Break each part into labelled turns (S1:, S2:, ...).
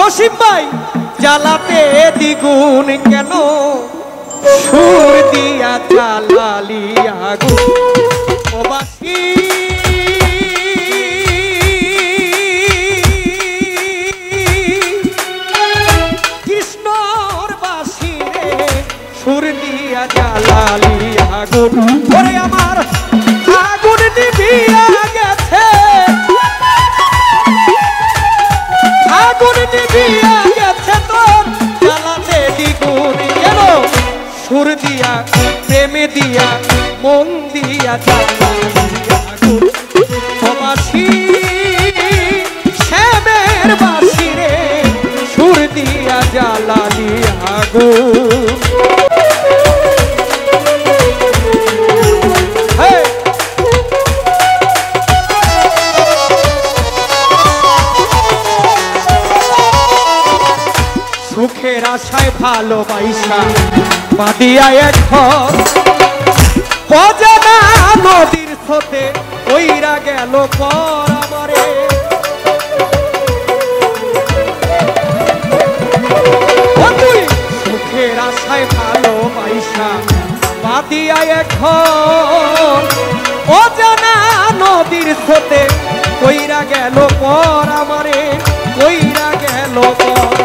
S1: রশিদ ভাই জ্বালাতে দ্বিগুণ কেন সুর দিয়া জ্বালালি আগুন প্রবাসী কৃষ্ণর বাসী রে সুর দিয়া জ্বালালি আগুন ওরে আমার আগুন নিভিয়া গেছে আগুন নিভিয়া গেছে তোর জ্বালাতে দ্বিগুণ কেন সুর দিয়া প্রেমে দিয়া মন দিয়া জ্বালালি আগুন প্রবাসী শ্যামের বাসী রে সুর দিয়া জ্বালালি আগুন সুখের আশায় ভালোবাসা বাদিয়া এক ঘর অজানা নদীর স্রোতে ওইরা গেল পর আমারে সুখের আশায় ভালোবাসা বাদিয়া এক ঘর অজানা নদীর স্রোতে ওইরা গেল পর আমারে ওইরা গেল পর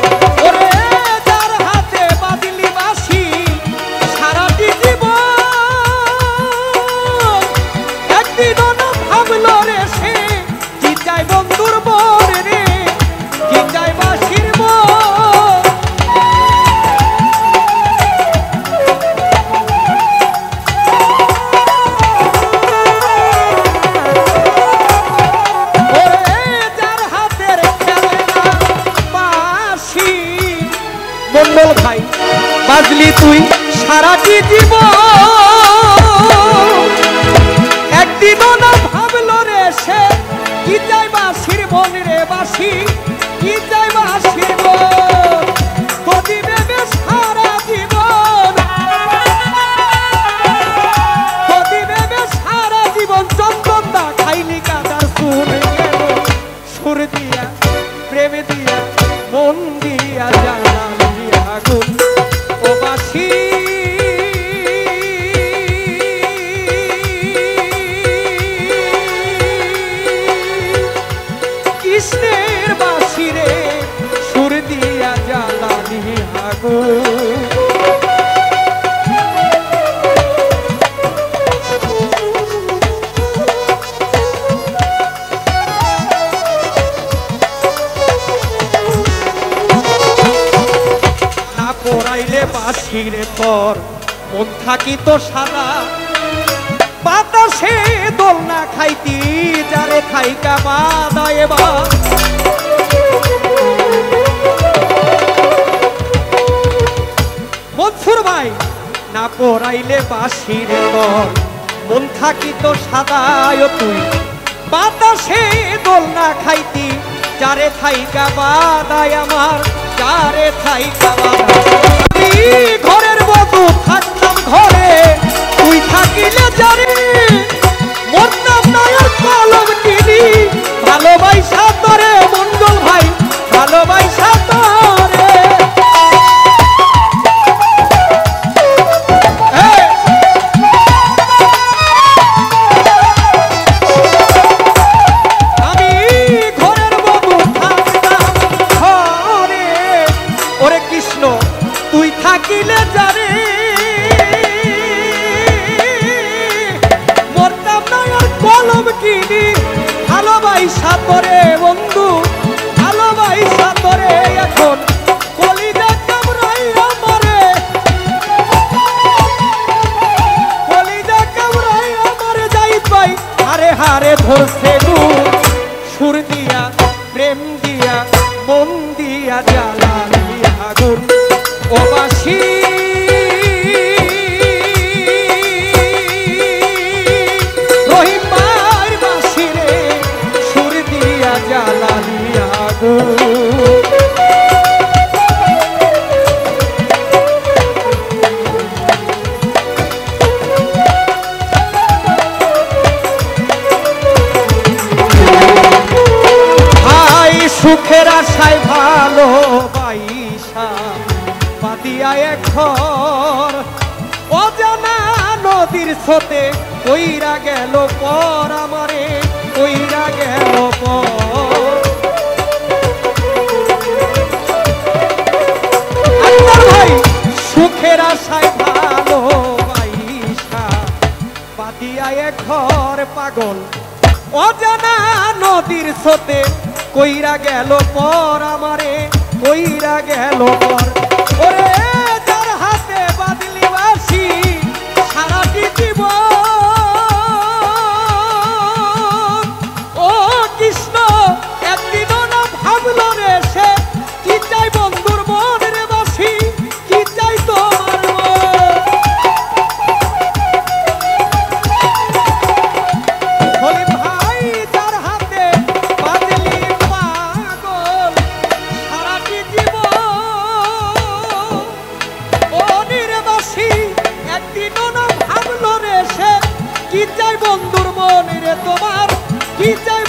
S1: মন্ডল ভাই বাজলি তুই সারাটি জীবন একদিনও না ভাবলো রে সে কি চাই বাসির মন রে বাসি কি চাই বাসির মন কদি ভেবে সারা জীবন কদি ভেবে সারা জীবন চন্দন দা খাইলি কাদার সুর গেল সুর দিয়া প্রেমে দিয়া মন দিয়া জ্বালালি আগুন প্রবাসী কৃষ্ণের বাসী রে সুর দিয়া জ্বালালি আগুন বাসিরে তোর মন থাকিত সাদা বাতাসে দোল না খাইতি যারে খাইকা বাদা এবার মনসুর ভাই না পড়াইলে বাসিরে তোর মন থাকিত সাদা তুই বাতাসে দোল না খাইতি যারে খাইকা বাদা আমার যারে খাইকা বাদা ঘরের বধূ থাকতাম ঘরে তুই থাকিলে জানি মরতাম না আর কলম কিনি ভালোবাসা তোরে মন্ডল ভাই ভালোবাসা তোরে আমি ঘরের বধূ থাকতাম ঘরে ওরে কৃষ্ণ তুই থাকিলে জানে মরতাম না আর কলম কিনি ভালোবাসা তোরে বন্ধু ভালোবাসা তোরে এখন কলিজা কামড়াই আমারে কলিজা কামড়াই আমারে যাই পাই হারে হারে ধরছে দু সুর দিয়া প্রেম দিয়া মন দিয়া জ্বালালি আগুন প্রবাসী রহিম ভাই বাসী রে সুর দিয়া জ্বালালি আগুন ভাই সুখের আশায় ভালো ভালোবাইসা পাতিয়া এখন অজানা নদীর স্রোতে কইরা গেল পর আমারে কইরা গেল পর। ভাই সুখের আশায় ভালোবাইসা পাতিয়া ঘর পাগল অজানা নদীর স্রোতে কইরা গেল পর আমারে কইরা গেল পর। ওরে যার হাতে বাদলি বাসি সারাটি জীবন ও কৃষ্ণ একদিনও না ভাবলো রে সে কি চাই বন্ধুর মন রে বাসি কি চাই তোমার মন। ভাই যার হাতে বাদলি পাগল সারাটি জীবন ও নির্বাসী একদিনও না ভাবলো রে সে কি চাই বন্ধুর মন রে তোমার কি চাই